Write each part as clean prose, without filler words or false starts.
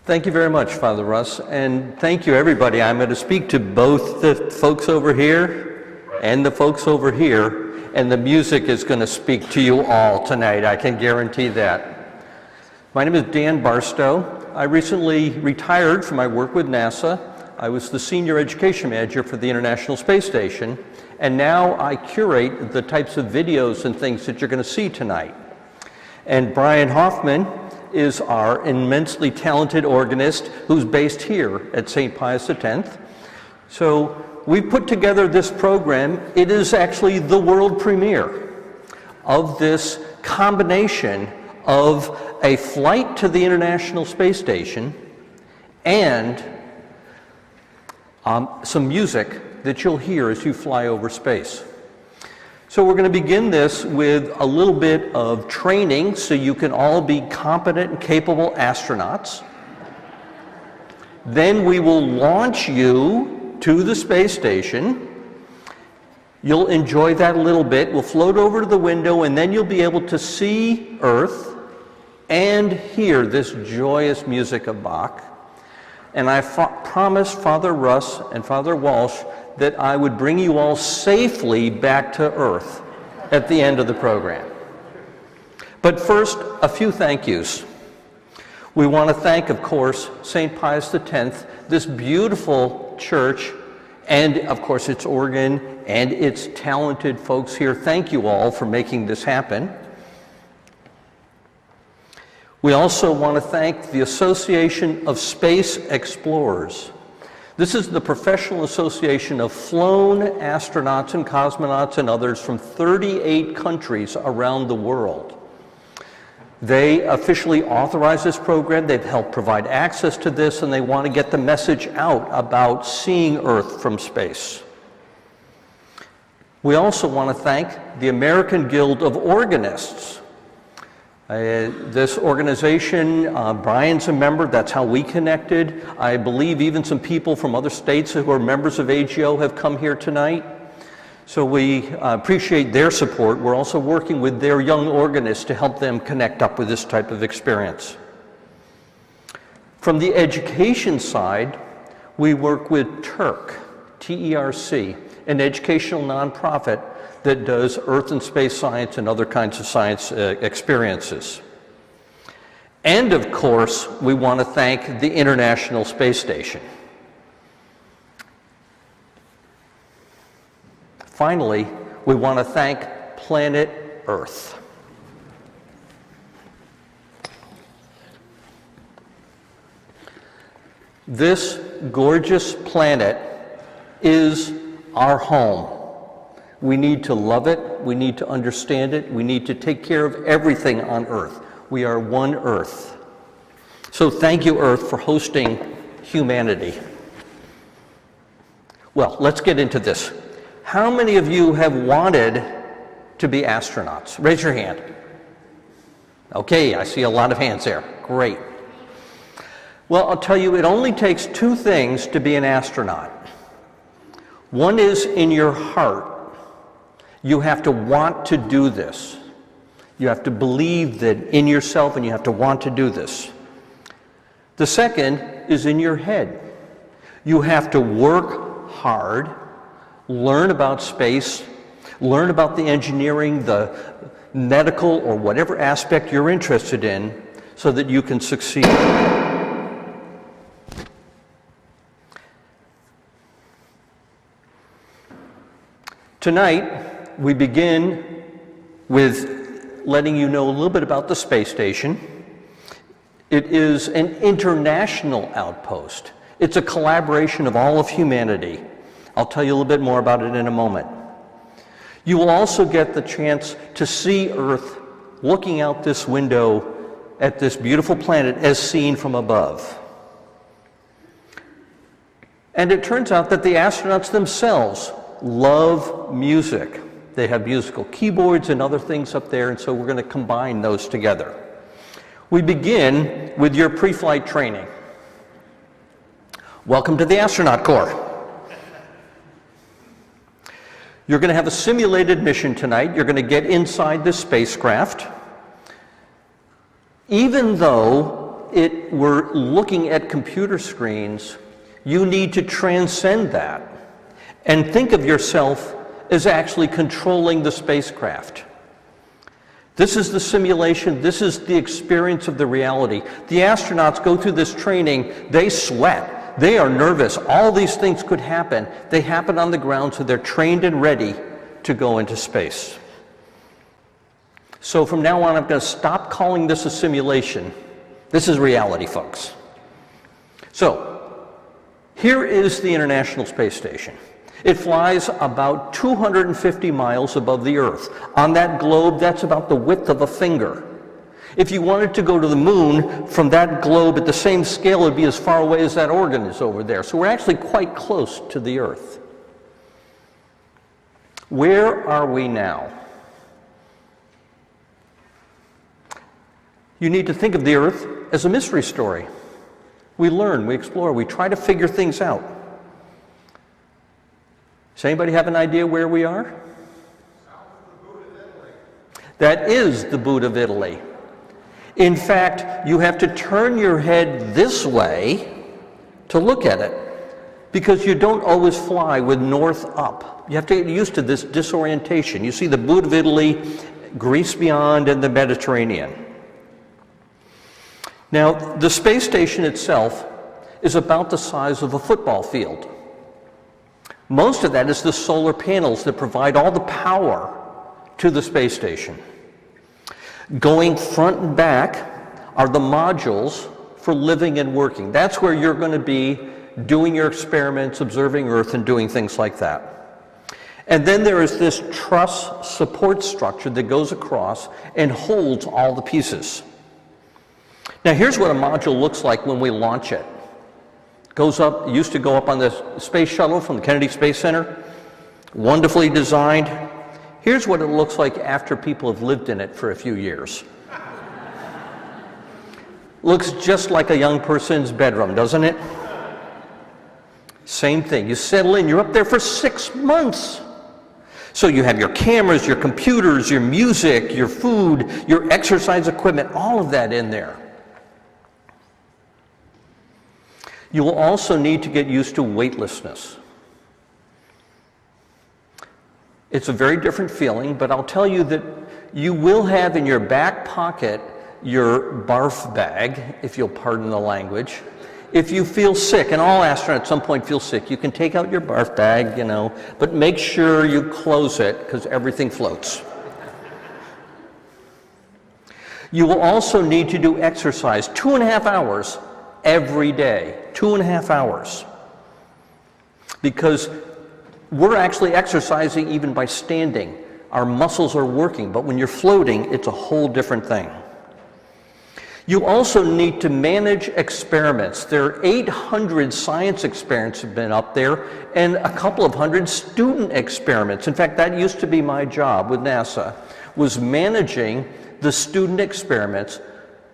Thank you very much, Father Russ, and thank you, everybody. I'm going to speak to both the folks over here and the folks over here, and the music is going to speak to you all tonight. I can guarantee that. My name is Dan Barstow. I recently retired from my work with NASA. I was the Senior Education Manager for the International Space Station, and now I curate the types of videos and things that you're going to see tonight. And Brian Hoffman is our immensely talented organist who's based here at St. Pius X. So we put together this program. It is actually the world premiere of this combination of a flight to the International Space Station and some music that you'll hear as you fly over space. So we're going to begin this with a little bit of training so you can all be competent and capable astronauts. Then we will launch you to the space station. You'll enjoy that a little bit. We'll float over to the window, and then you'll be able to see Earth and hear this joyous music of Bach. And I promised Father Russ and Father Walsh that I would bring you all safely back to Earth at the end of the program. But first, a few thank yous. We want to thank, of course, St. Pius X, this beautiful church, and of course its organ and its talented folks here. Thank you all for making this happen. We also want to thank the Association of Space Explorers. This is the professional association of flown astronauts and cosmonauts and others from 38 countries around the world. They officially authorize this program. They've helped provide access to this, and they want to get the message out about seeing Earth from space. We also want to thank the American Guild of Organists. This organization, Brian's a member, that's how we connected. I believe even some people from other states who are members of AGO have come here tonight. So we appreciate their support. We're also working with their young organists to help them connect up with this type of experience. From the education side, we work with TERC, T-E-R-C, an educational nonprofit that does earth and space science and other kinds of science experiences. And of course, we want to thank the International Space Station. Finally, we want to thank planet Earth. This gorgeous planet is our home. We need to love it, we need to understand it, we need to take care of everything on Earth. We are one Earth. So thank you, Earth, for hosting humanity. Well, let's get into this. How many of you have wanted to be astronauts? Raise your hand. Okay, I see a lot of hands there. Great. Well, I'll tell you, it only takes two things to be an astronaut. One is in your heart. You have to want to do this. You have to believe that in yourself, and you have to want to do this. The second is in your head. You have to work hard, learn about space, learn about the engineering, the medical, or whatever aspect you're interested in, so that you can succeed. Tonight, we begin with letting you know a little bit about the space station. It is an international outpost. It's a collaboration of all of humanity. I'll tell you a little bit more about it in a moment. You will also get the chance to see Earth looking out this window at this beautiful planet as seen from above. And it turns out that the astronauts themselves love music. They have musical keyboards and other things up there, and so we're going to combine those together. We begin with your pre-flight training. Welcome to the Astronaut Corps. You're going to have a simulated mission tonight. You're going to get inside the spacecraft. Even though it were looking at computer screens, you need to transcend that and think of yourself as actually controlling the spacecraft. This is the simulation, this is the experience of the reality. The astronauts go through this training, they sweat, they are nervous, all these things could happen. They happen on the ground, so they're trained and ready to go into space. So from now on, I'm going to stop calling this a simulation. This is reality, folks. So, here is the International Space Station. It flies about 250 miles above the Earth. On that globe, that's about the width of a finger. If you wanted to go to the moon from that globe at the same scale, it would be as far away as that organ is over there. So we're actually quite close to the Earth. Where are we now? You need to think of the Earth as a mystery story. We learn, we explore, we try to figure things out. Does anybody have an idea where we are? South of the boot of Italy. That is the boot of Italy. In fact, you have to turn your head this way to look at it, because you don't always fly with north up. You have to get used to this disorientation. You see the boot of Italy, Greece beyond, and the Mediterranean. Now, the space station itself is about the size of a football field. Most of that is the solar panels that provide all the power to the space station. Going front and back are the modules for living and working. That's where you're going to be doing your experiments, observing Earth, and doing things like that. And then there is this truss support structure that goes across and holds all the pieces. Now here's what a module looks like when we launch it. Goes up, used to go up on the space shuttle from the Kennedy Space Center, wonderfully designed. Here's what it looks like after people have lived in it for a few years. Looks just like a young person's bedroom, doesn't it? Same thing, you settle in, you're up there for 6 months. So you have your cameras, your computers, your music, your food, your exercise equipment, all of that in there. You will also need to get used to weightlessness. It's a very different feeling, but I'll tell you that you will have in your back pocket your barf bag, if you'll pardon the language. If you feel sick, and all astronauts at some point feel sick, you can take out your barf bag, you know, but make sure you close it because everything floats. You will also need to do exercise 2.5 hours every day, 2.5 hours. Because we're actually exercising even by standing. Our muscles are working, but when you're floating, it's a whole different thing. You also need to manage experiments. There are 800 science experiments have been up there, and a couple of hundred student experiments. In fact, that used to be my job with NASA, was managing the student experiments,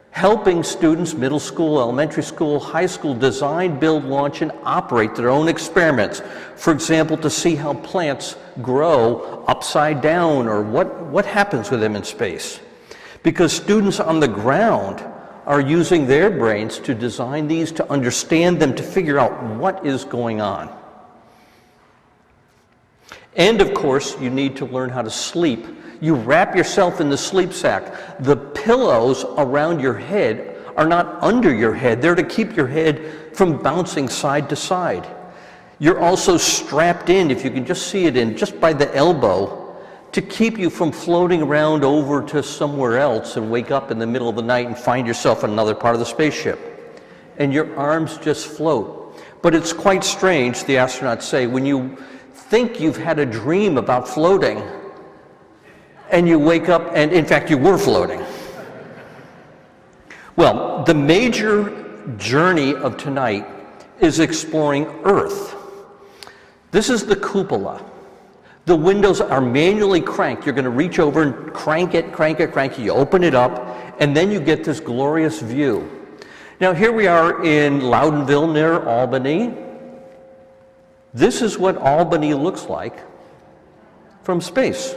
helping students, middle school, elementary school, high school, design, build, launch, and operate their own experiments. For example, to see how plants grow upside down, or what happens with them in space. Because students on the ground are using their brains to design these, to understand them, to figure out what is going on. And of course, you need to learn how to sleep. You wrap yourself in the sleep sack. The pillows around your head are not under your head. They're to keep your head from bouncing side to side. You're also strapped in, if you can just see it in, just by the elbow, to keep you from floating around over to somewhere else and wake up in the middle of the night and find yourself in another part of the spaceship. And your arms just float. But it's quite strange, the astronauts say, when you think you've had a dream about floating, and you wake up, and in fact, you were floating. Well, the major journey of tonight is exploring Earth. This is the cupola. The windows are manually cranked. You're going to reach over and crank it, crank it, crank it. You open it up, and then you get this glorious view. Now, here we are in Loudonville near Albany. This is what Albany looks like from space.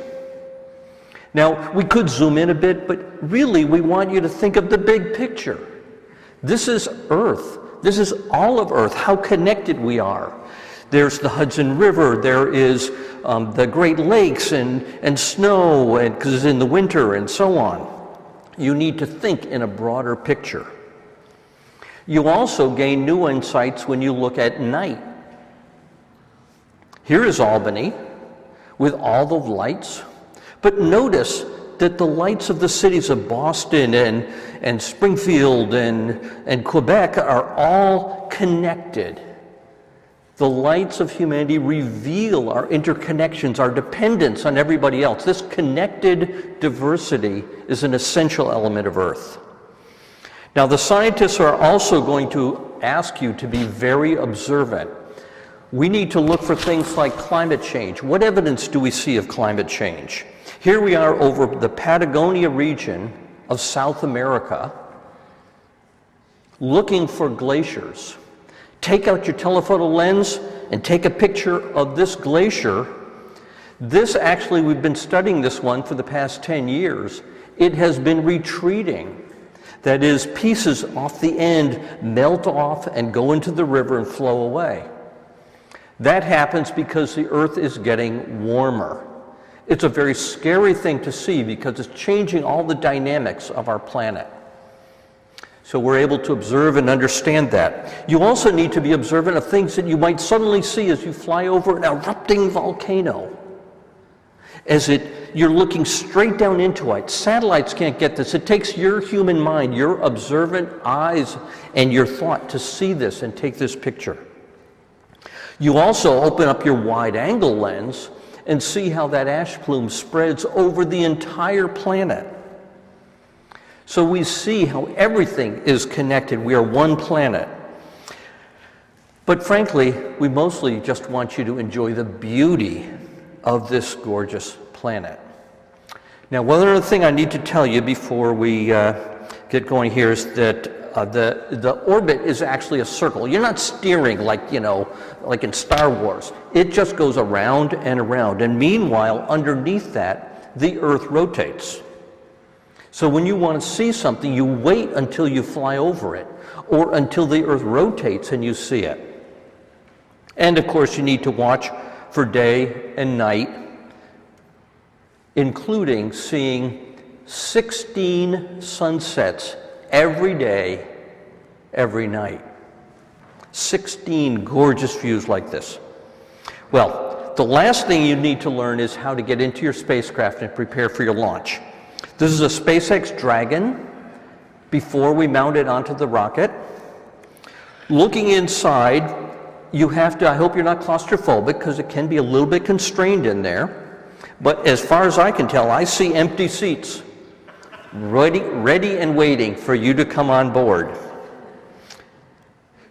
Now, we could zoom in a bit, but really we want you to think of the big picture. This is Earth. This is all of Earth, how connected we are. There's the Hudson River, there is the Great Lakes and snow, and because it's in the winter and so on. You need to think in a broader picture. You also gain new insights when you look at night. Here is Albany with all the lights, but notice that the lights of the cities of Boston and Springfield and Quebec are all connected. The lights of humanity reveal our interconnections, our dependence on everybody else. This connected diversity is an essential element of Earth. Now, the scientists are also going to ask you to be very observant. We need to look for things like climate change. What evidence do we see of climate change? Here we are over the Patagonia region of South America, looking for glaciers. Take out your telephoto lens and take a picture of this glacier. This actually, we've been studying this one for the past 10 years. It has been retreating. That is, pieces off the end melt off and go into the river and flow away. That happens because the Earth is getting warmer. It's a very scary thing to see because it's changing all the dynamics of our planet. So we're able to observe and understand that. You also need to be observant of things that you might suddenly see as you fly over an erupting volcano. You're looking straight down into it. Satellites can't get this. It takes your human mind, your observant eyes, and your thought to see this and take this picture. You also open up your wide-angle lens and see how that ash plume spreads over the entire planet. So we see how everything is connected. We are one planet. But frankly, we mostly just want you to enjoy the beauty of this gorgeous planet. Now, one other thing I need to tell you before we get going here is that the orbit is actually a circle. You're not steering like in Star Wars. It just goes around and around. And meanwhile, underneath that, the Earth rotates. So when you want to see something, you wait until you fly over it, or until the Earth rotates and you see it. And of course, you need to watch for day and night, including seeing 16 sunsets every day, every night. 16 gorgeous views like this. Well, the last thing you need to learn is how to get into your spacecraft and prepare for your launch. This is a SpaceX Dragon before we mount it onto the rocket. Looking inside, you have to, I hope you're not claustrophobic because it can be a little bit constrained in there. But as far as I can tell, I see empty seats, ready and waiting for you to come on board.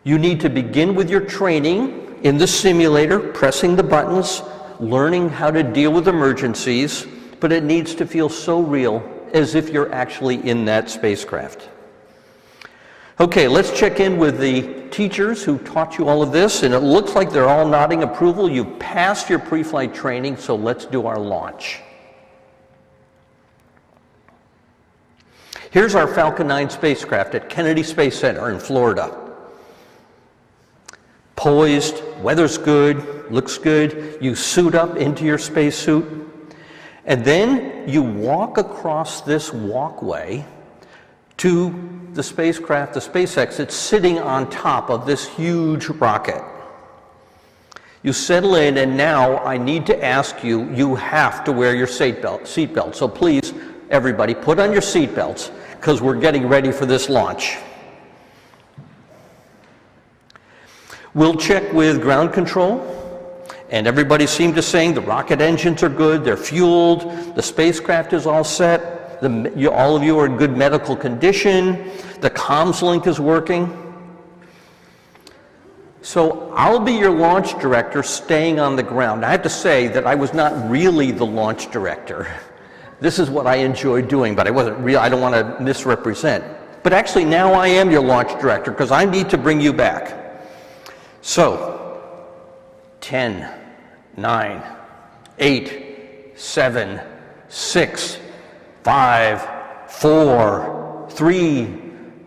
You need to begin with your training in the simulator, pressing the buttons, learning how to deal with emergencies, but it needs to feel so real as if you're actually in that spacecraft. Okay, let's check in with the teachers who taught you all of this, and it looks like they're all nodding approval. You passed your pre-flight training, so let's do our launch. Here's our Falcon 9 spacecraft at Kennedy Space Center in Florida. Poised, weather's good, looks good. You suit up into your spacesuit, and then you walk across this walkway to the spacecraft, the SpaceX. It's sitting on top of this huge rocket. You settle in, and now I need to ask you, you have to wear your seatbelt. So please, everybody, put on your seatbelts, because we're getting ready for this launch. We'll check with ground control, and everybody seemed to saying the rocket engines are good, they're fueled, the spacecraft is all set, all of you are in good medical condition, the comms link is working. So I'll be your launch director staying on the ground. I have to say that I was not really the launch director. This is what I enjoyed doing, but I don't want to misrepresent. But actually now I am your launch director because I need to bring you back. So, 10, 9, 8, 7, 6, 5, 4, 3,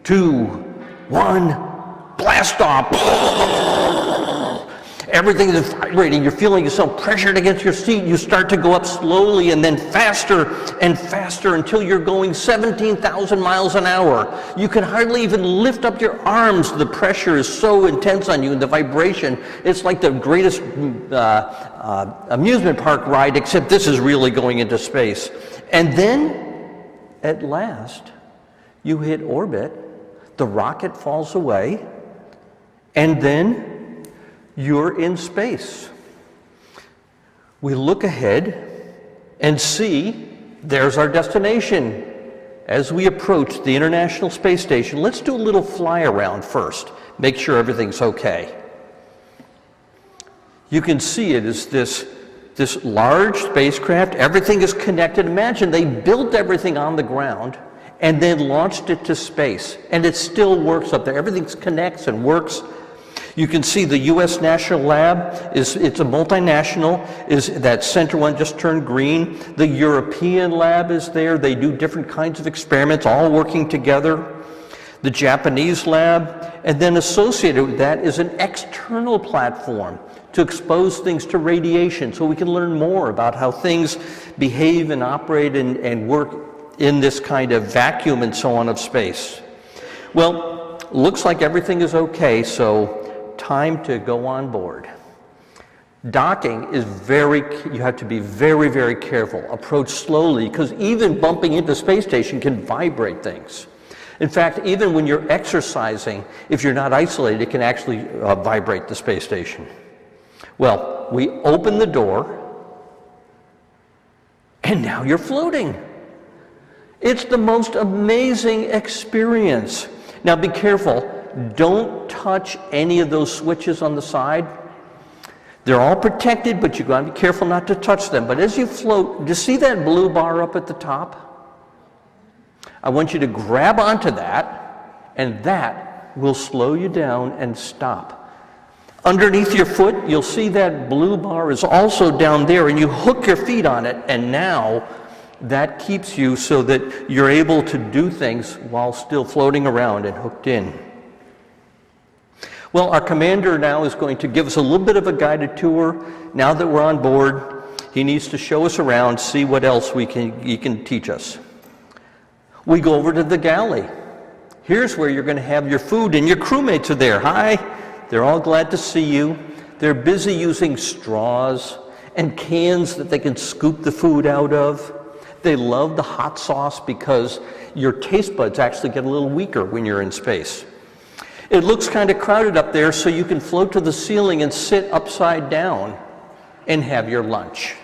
2, 1, blast off. Everything is vibrating. You're feeling yourself pressured against your seat. You start to go up slowly and then faster and faster until you're going 17,000 miles an hour. You can hardly even lift up your arms. The pressure is so intense on you, and the vibration. It's like the greatest amusement park ride, except this is really going into space. And then, at last, you hit orbit. The rocket falls away, and then you're in space. We look ahead and see there's our destination. As we approach the International Space Station, let's do a little fly around first, make sure everything's okay. You can see it as this large spacecraft. Everything is connected. Imagine they built everything on the ground and then launched it to space, and it still works up there. Everything connects and works. You can see the U.S. National Lab, it's a multinational, that center one just turned green. The European lab is there. They do different kinds of experiments, all working together. The Japanese lab, and then associated with that is an external platform to expose things to radiation so we can learn more about how things behave and operate and work in this kind of vacuum and so on of space. Well, looks like everything is okay, so time to go on board. Docking is you have to be very, very careful. Approach slowly, because even bumping into the space station can vibrate things. In fact, even when you're exercising, if you're not isolated, it can actually vibrate the space station. Well, we open the door, and now you're floating. It's the most amazing experience. Now be careful. Don't touch any of those switches on the side. They're all protected, but you've got to be careful not to touch them. But as you float, do you see that blue bar up at the top? I want you to grab onto that, and that will slow you down and stop. Underneath your foot, you'll see that blue bar is also down there, and you hook your feet on it, and now that keeps you so that you're able to do things while still floating around and hooked in. Well, our commander now is going to give us a little bit of a guided tour. Now that we're on board, he needs to show us around, see what else he can teach us. We go over to the galley. Here's where you're going to have your food, and your crewmates are there. Hi, they're all glad to see you. They're busy using straws and cans that they can scoop the food out of. They love the hot sauce because your taste buds actually get a little weaker when you're in space. It looks kind of crowded up there, so you can float to the ceiling and sit upside down and have your lunch.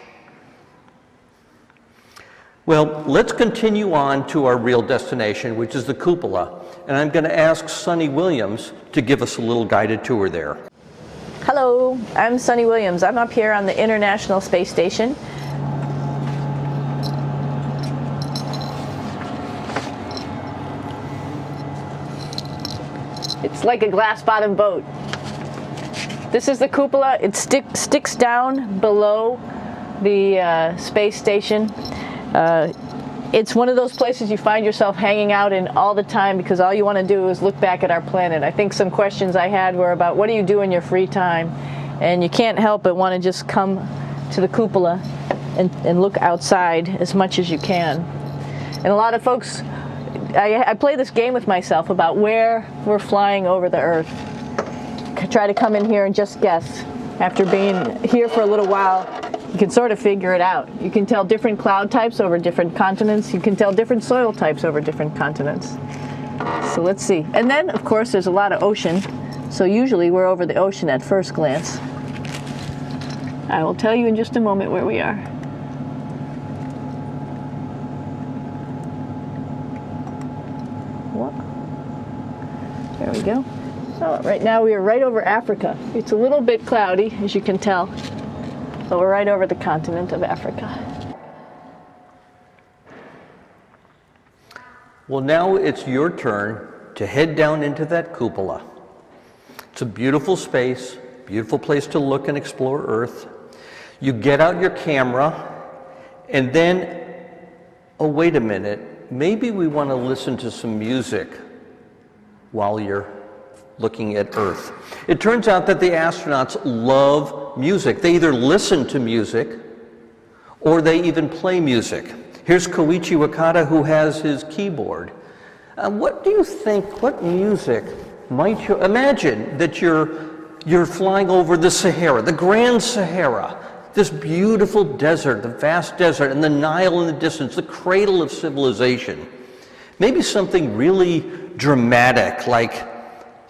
Well, let's continue on to our real destination, which is the cupola. And I'm going to ask Sunny Williams to give us a little guided tour there. Hello, I'm Sunny Williams. I'm up here on the International Space Station. It's like a glass-bottom boat. This is the cupola. It sticks down below the space station. It's one of those places you find yourself hanging out in all the time because all you want to do is look back at our planet. I think some questions I had were about what do you do in your free time? And you can't help but want to just come to the cupola and look outside as much as you can. And a lot of folks, I play this game with myself about where we're flying over the Earth. Try to come in here and just guess. After being here for a little while, you can sort of figure it out. You can tell different cloud types over different continents. You can tell different soil types over different continents. So let's see. And then, of course, there's a lot of ocean. So usually we're over the ocean at first glance. I will tell you in just a moment where we are. There we go. So right now we are right over Africa. It's a little bit cloudy, as you can tell, but we're right over the continent of Africa. Well, now it's your turn to head down into that cupola. It's a beautiful space, beautiful place to look and explore Earth. You get out your camera, and then, oh, wait a minute, maybe we want to listen to some music while you're looking at Earth. It turns out that the astronauts love music. They either listen to music or they even play music. Here's Koichi Wakata, who has his keyboard. What do you think, what music might you imagine that you're flying over the Sahara, the Grand Sahara, this beautiful desert, the vast desert, and the Nile in the distance, the cradle of civilization. Maybe something really dramatic, like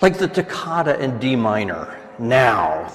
the toccata in D minor, now.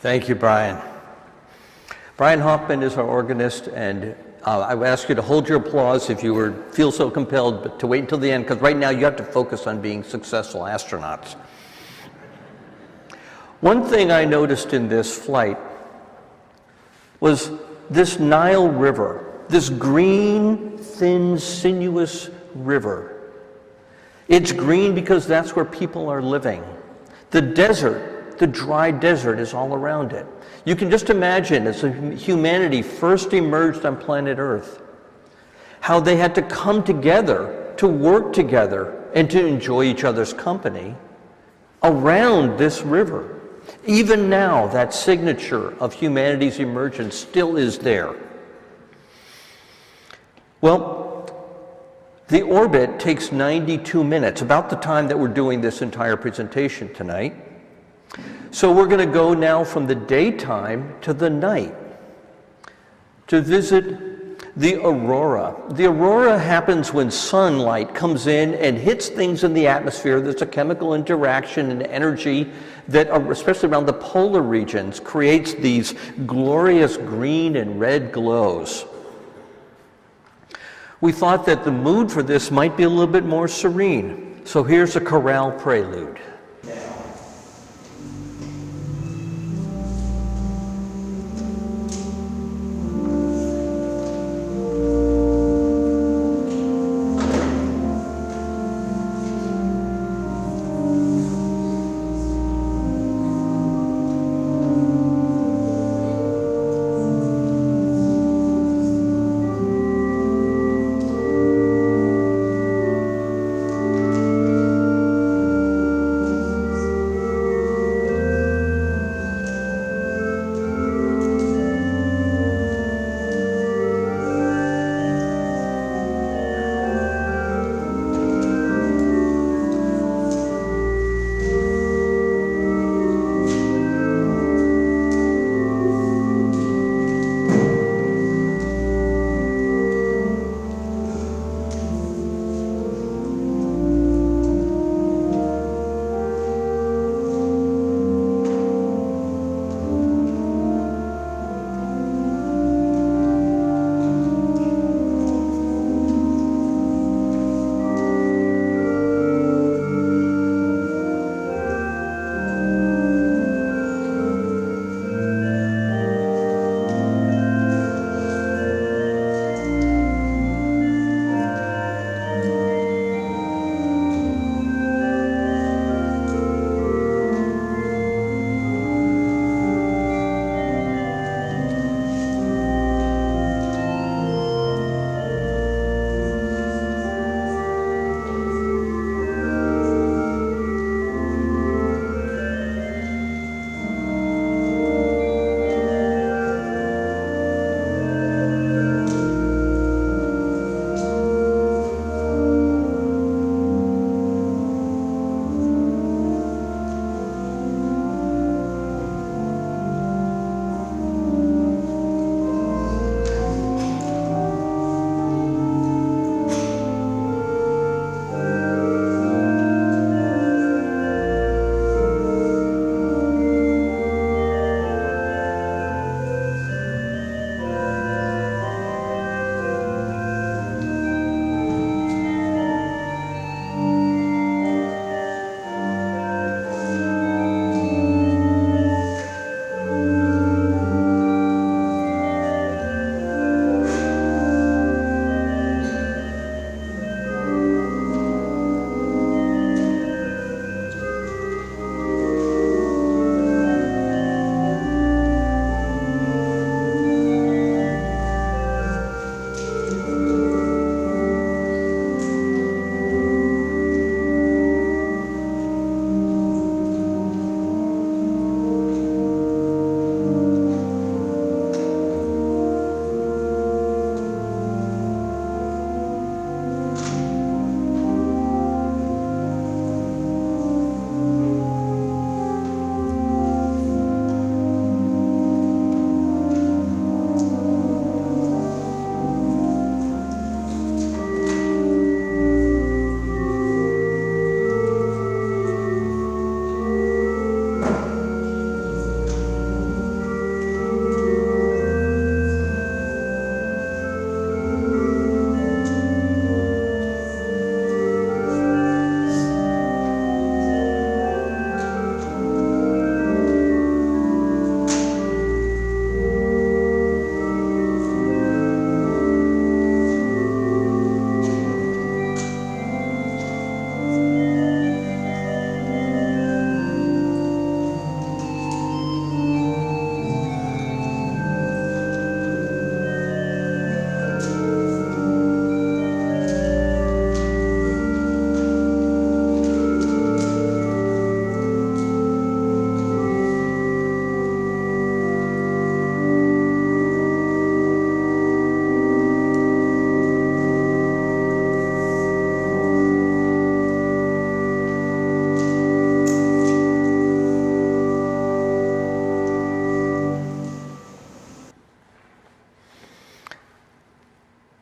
Thank you, Brian. Brian Hoffman is our organist, and I would ask you to hold your applause if you feel so compelled, but to wait until the end, because right now you have to focus on being successful astronauts. One thing I noticed in this flight was this Nile River, this green, thin, sinuous river. It's green because that's where people are living. The desert, the dry desert, is all around it. You can just imagine, as humanity first emerged on planet Earth, how they had to come together, to work together, and to enjoy each other's company around this river. Even now, that signature of humanity's emergence still is there. Well, the orbit takes 92 minutes, about the time that we're doing this entire presentation tonight. So we're going to go now from the daytime to the night to visit the aurora. The aurora happens when sunlight comes in and hits things in the atmosphere. There's a chemical interaction and energy that, especially around the polar regions, creates these glorious green and red glows. We thought that the mood for this might be a little bit more serene. So here's a chorale prelude.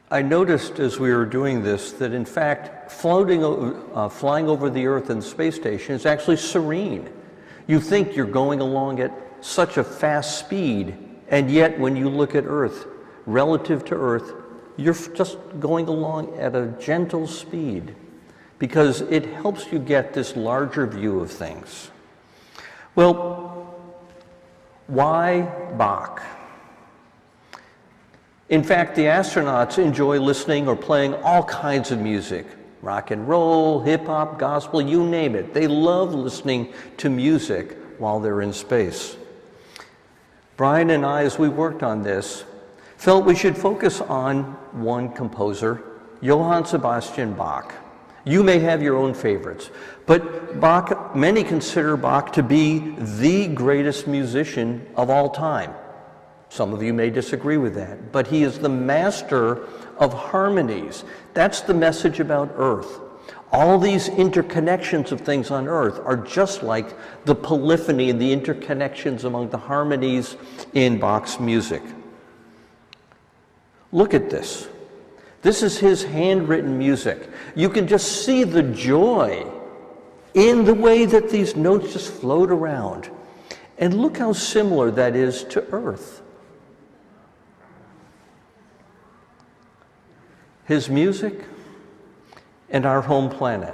I noticed as we were doing this that in fact flying over the Earth and the space station is actually serene. You think you're going along at such a fast speed, and yet when you look at Earth, relative to Earth, you're just going along at a gentle speed because it helps you get this larger view of things. Well, why Bach? In fact, the astronauts enjoy listening or playing all kinds of music. Rock and roll, hip hop, gospel, you name it. They love listening to music while they're in space. Brian and I, as we worked on this, felt we should focus on one composer, Johann Sebastian Bach. You may have your own favorites, but Bach, many consider Bach to be the greatest musician of all time. Some of you may disagree with that, but he is the master of harmonies. That's the message about Earth. All these interconnections of things on Earth are just like the polyphony and the interconnections among the harmonies in Bach's music. Look at this. This is his handwritten music. You can just see the joy in the way that these notes just float around. And look how similar that is to Earth. His music and our home planet.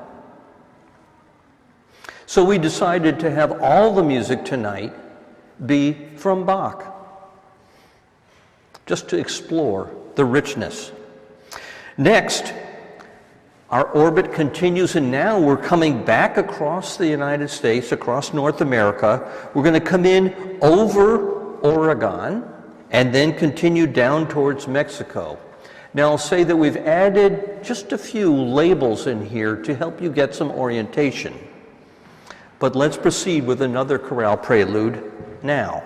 So we decided to have all the music tonight be from Bach, just to explore the richness. Next, our orbit continues, and now we're coming back across the United States, across North America. We're going to come in over Oregon and then continue down towards Mexico. Now I'll say that we've added just a few labels in here to help you get some orientation. But let's proceed with another chorale prelude now.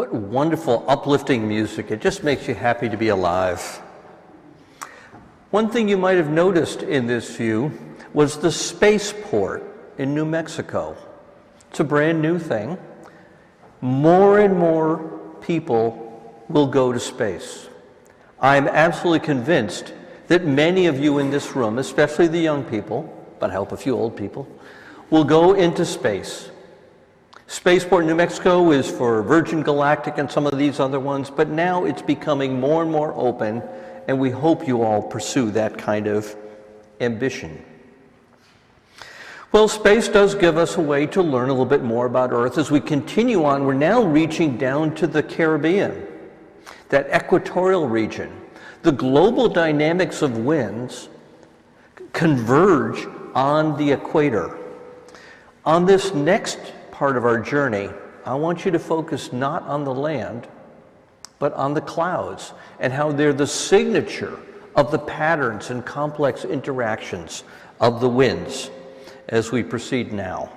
What wonderful, uplifting music. It just makes you happy to be alive. One thing you might have noticed in this view was the spaceport in New Mexico. It's a brand new thing. More and more people will go to space. I'm absolutely convinced that many of you in this room, especially the young people, but I hope a few old people, will go into space. Spaceport in New Mexico is for Virgin Galactic and some of these other ones, but now it's becoming more and more open, and we hope you all pursue that kind of ambition. Well, space does give us a way to learn a little bit more about Earth. As we continue on, we're now reaching down to the Caribbean, that equatorial region. The global dynamics of winds converge on the equator. On this next part of our journey, I want you to focus not on the land, but on the clouds and how they're the signature of the patterns and complex interactions of the winds as we proceed now.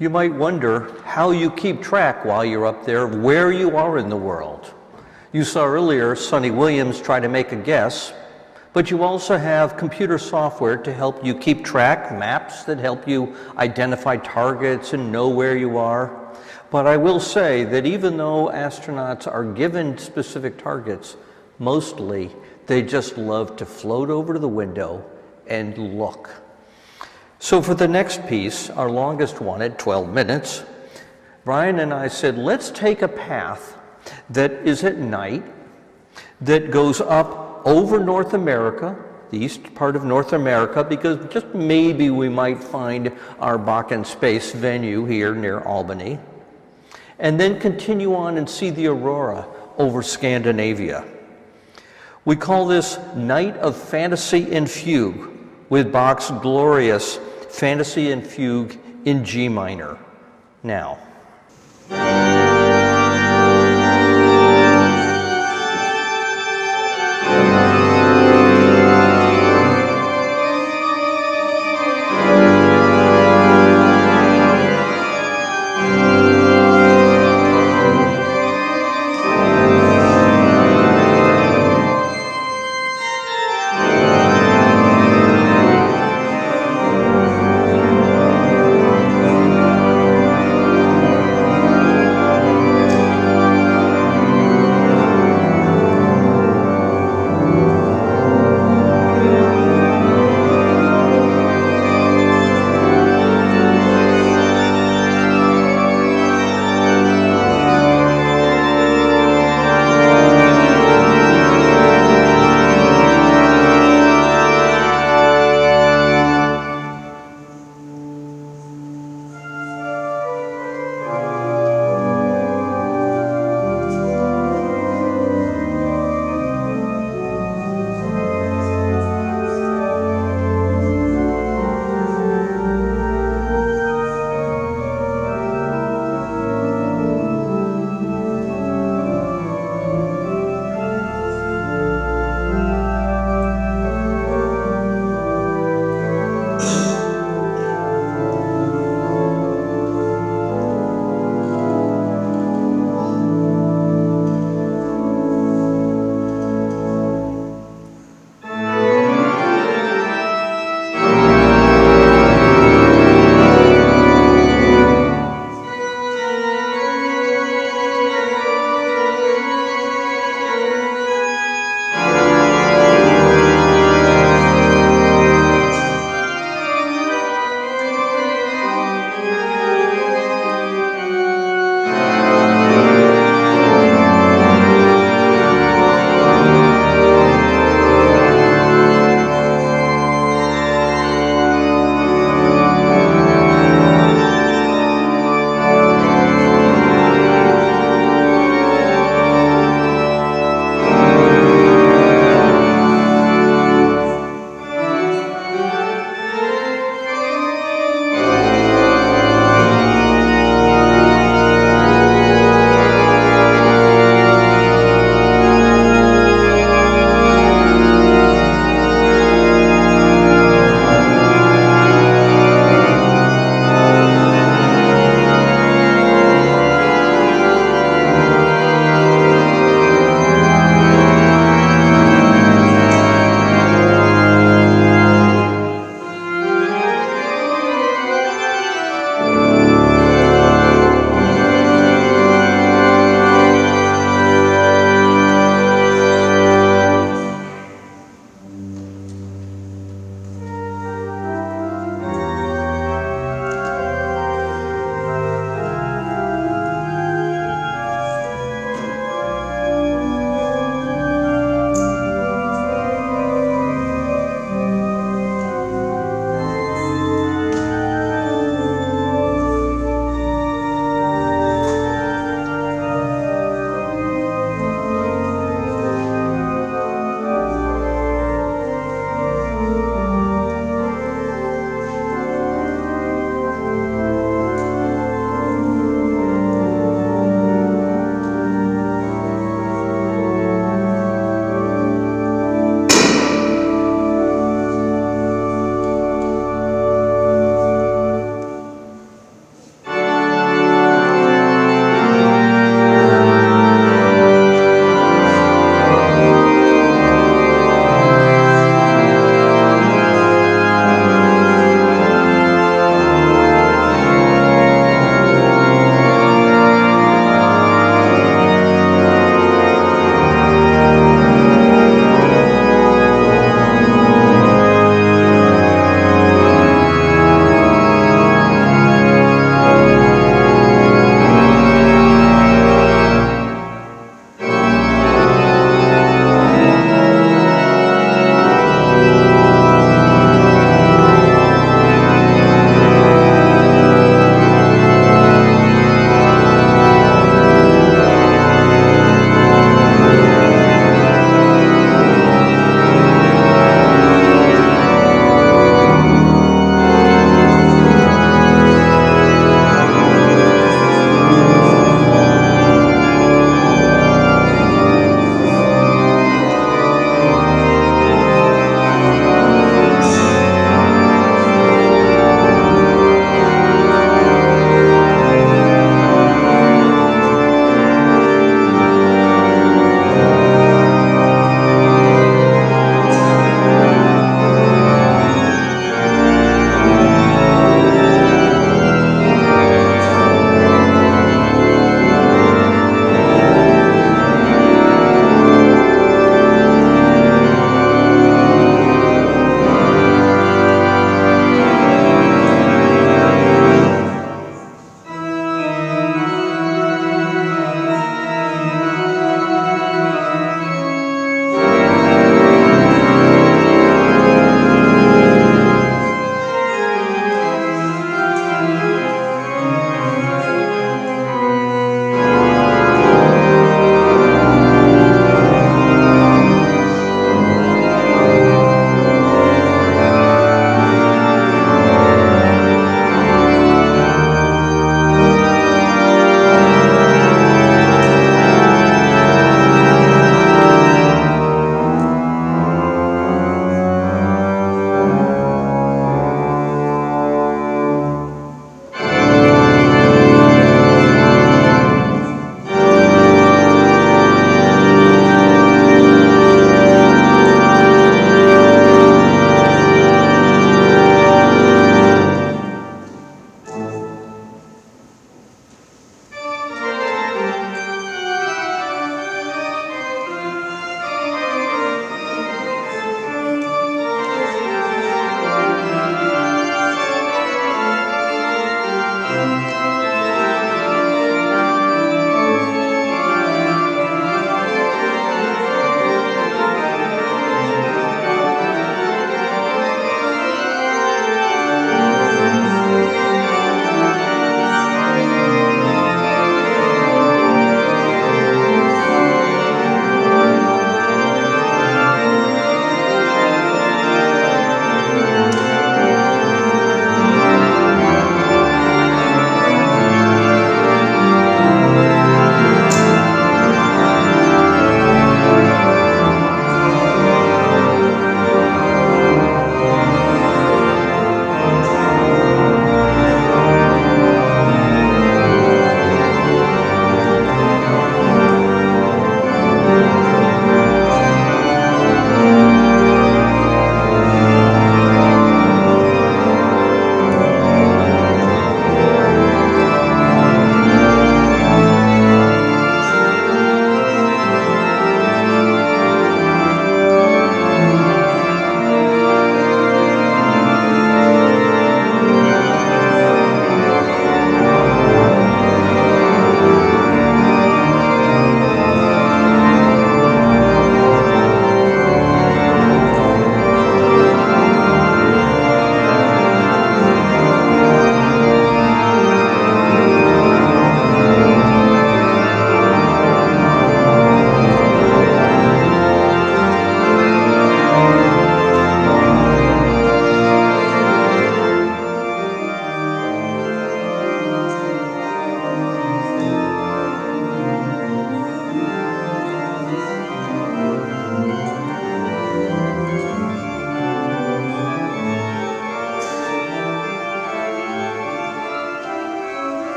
You might wonder how you keep track while you're up there, where you are in the world. You saw earlier Sonny Williams try to make a guess, but you also have computer software to help you keep track, maps that help you identify targets and know where you are. But I will say that even though astronauts are given specific targets, mostly they just love to float over to the window and look. So for the next piece, our longest one at 12 minutes, Brian and I said, let's take a path that is at night, that goes up over North America, the east part of North America, because just maybe we might find our Bach in Space venue here near Albany, and then continue on and see the aurora over Scandinavia. We call this Night of Fantasy and Fugue, with Bach's glorious Fantasy and Fugue in G minor. Now.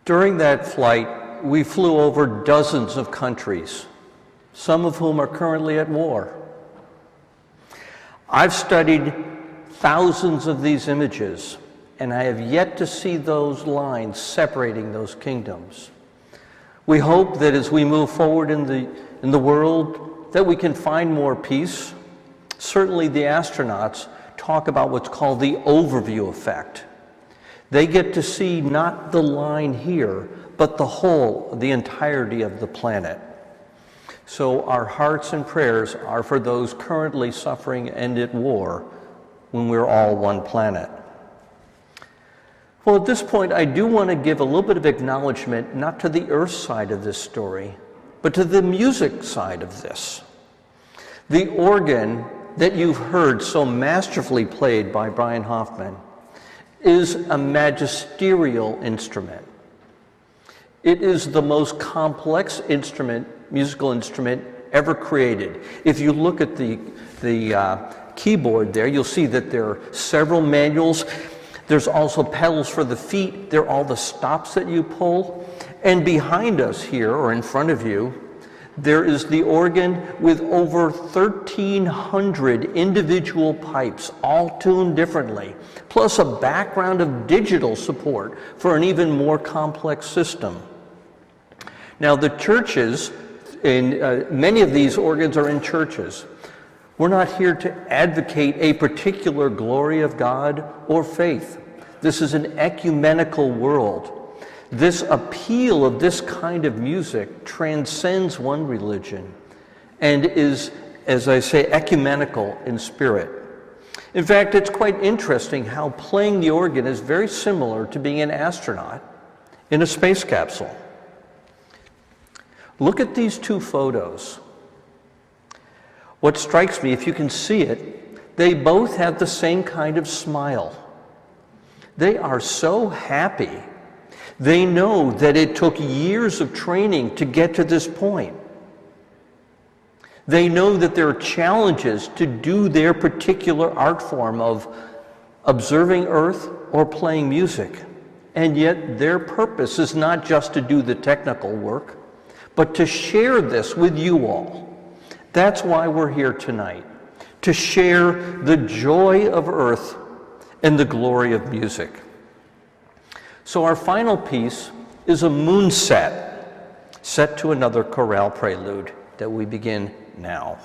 During that flight, we flew over dozens of countries, some of whom are currently at war. I've studied thousands of these images, and I have yet to see those lines separating those kingdoms. We hope that as we move forward in the world, that we can find more peace. Certainly the astronauts talk about what's called the overview effect. They get to see not the line here, but the whole, the entirety of the planet. So our hearts and prayers are for those currently suffering and at war when we're all one planet. Well, at this point, I do want to give a little bit of acknowledgement, not to the earth side of this story, but to the music side of this. The organ that you've heard so masterfully played by Brian Hoffman is a magisterial instrument. It is the most complex instrument, musical instrument, ever created. If you look at the keyboard there, you'll see that there are several manuals. There's also pedals for the feet. There are all the stops that you pull. And behind us here, or in front of you, there is the organ with over 1,300 individual pipes, all tuned differently, plus a background of digital support for an even more complex system. Now, the churches, many of these organs are in churches. We're not here to advocate a particular glory of God or faith. This is an ecumenical world. This appeal of this kind of music transcends one religion and is, as I say, ecumenical in spirit. In fact, it's quite interesting how playing the organ is very similar to being an astronaut in a space capsule. Look at these two photos. What strikes me, if you can see it, they both have the same kind of smile. They are so happy. They know that it took years of training to get to this point. They know that there are challenges to do their particular art form of observing Earth or playing music. And yet their purpose is not just to do the technical work, but to share this with you all. That's why we're here tonight, to share the joy of Earth and the glory of music. So our final piece is a moon set to another chorale prelude that we begin now.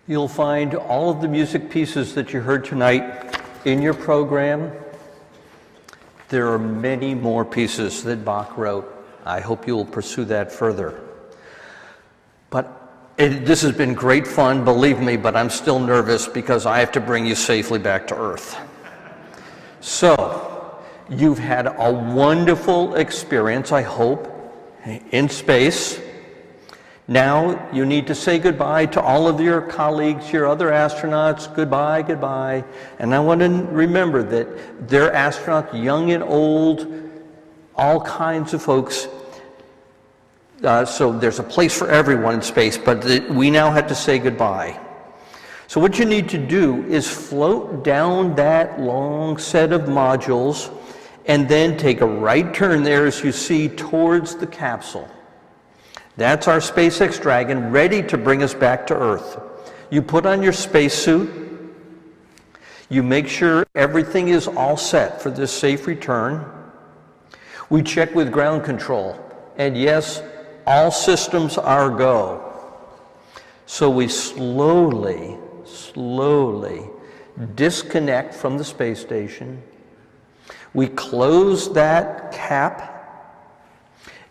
You'll find all of the music pieces that you heard tonight in your program. There are many more pieces that Bach wrote. I hope you will pursue that further. But this has been great fun, believe me, but I'm still nervous because I have to bring you safely back to Earth. So, you've had a wonderful experience, I hope, in space. Now you need to say goodbye to all of your colleagues, your other astronauts. Goodbye, goodbye. And I want to remember that they're astronauts, young and old, all kinds of folks. So there's a place for everyone in space, but we now have to say goodbye. So what you need to do is float down that long set of modules and then take a right turn there, as you see, towards the capsule. That's our SpaceX Dragon, ready to bring us back to Earth. You put on your spacesuit. You make sure everything is all set for this safe return. We check with ground control, and yes, all systems are go. So we slowly disconnect from the space station. We close that cap,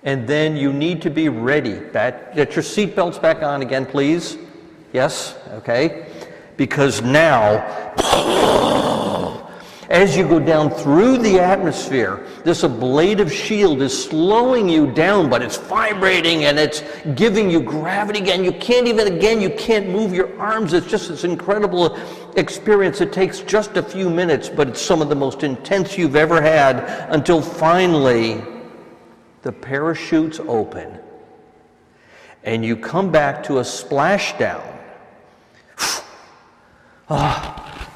and then you need to be ready. Get your seatbelts back on again, please. Yes, okay. Because now, as you go down through the atmosphere, this ablative shield is slowing you down, but it's vibrating and it's giving you gravity again. You can't move your arms. It's just this incredible experience. It takes just a few minutes, but it's some of the most intense you've ever had until finally the parachutes open and you come back to a splashdown.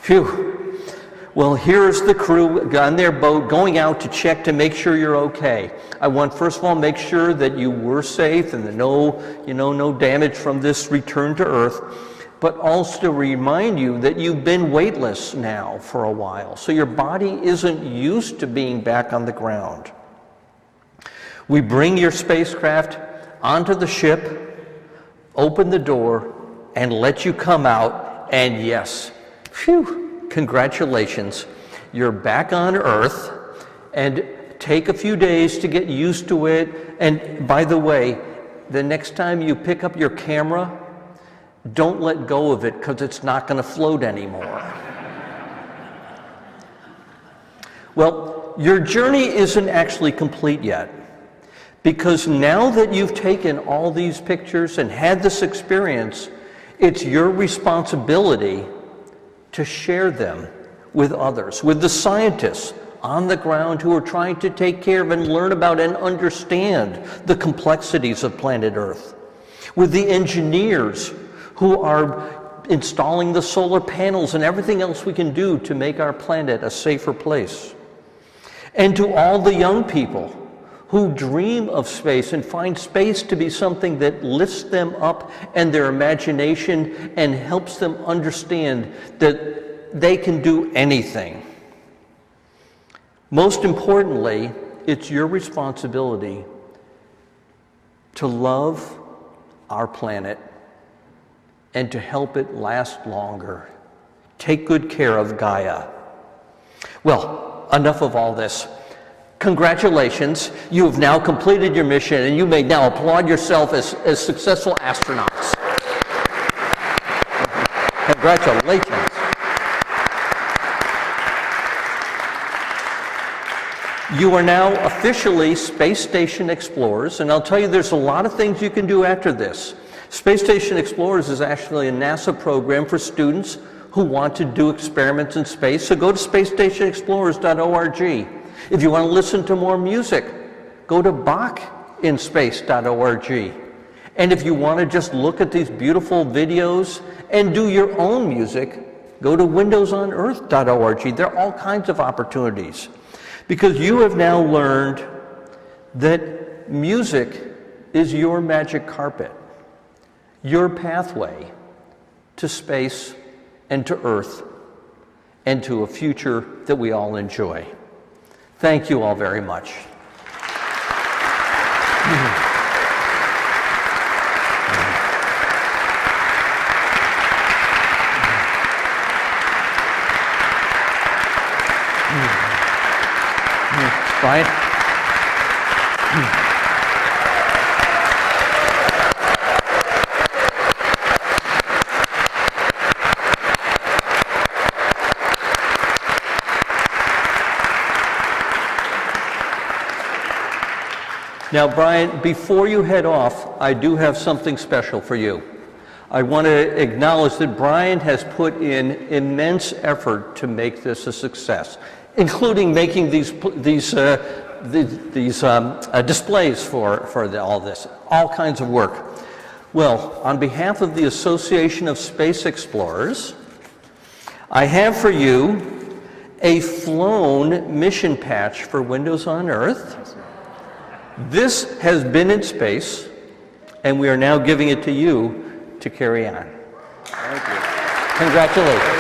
Phew. Well, here's the crew on their boat going out to check to make sure you're okay. I want, first of all, make sure that you were safe and that no damage from this return to Earth, but also remind you that you've been weightless now for a while, so your body isn't used to being back on the ground. We bring your spacecraft onto the ship, open the door, and let you come out, and yes, phew, congratulations, you're back on Earth, and take a few days to get used to it. And by the way, the next time you pick up your camera, don't let go of it because it's not going to float anymore. Well, your journey isn't actually complete yet, because now that you've taken all these pictures and had this experience, it's your responsibility to share them with others, with the scientists on the ground who are trying to take care of and learn about and understand the complexities of planet Earth, with the engineers who are installing the solar panels and everything else we can do to make our planet a safer place, and to all the young people who dream of space and find space to be something that lifts them up and their imagination and helps them understand that they can do anything. Most importantly, it's your responsibility to love our planet and to help it last longer. Take good care of Gaia. Well, enough of all this. Congratulations, you have now completed your mission, and you may now applaud yourself as successful astronauts. Congratulations. You are now officially Space Station Explorers, and I'll tell you there's a lot of things you can do after this. Space Station Explorers is actually a NASA program for students who want to do experiments in space, so go to spacestationexplorers.org. If you want to listen to more music, go to bachinspace.org. And if you want to just look at these beautiful videos and do your own music, go to windowsonearth.org. There are all kinds of opportunities, because you have now learned that music is your magic carpet, your pathway to space and to Earth and to a future that we all enjoy. Thank you all very much. Brian? Now, Brian, before you head off, I do have something special for you. I want to acknowledge that Brian has put in immense effort to make this a success, including making these displays for all this, all kinds of work. Well, on behalf of the Association of Space Explorers, I have for you a flown mission patch for Windows on Earth. This has been in space, and we are now giving it to you to carry on. Thank you. Congratulations.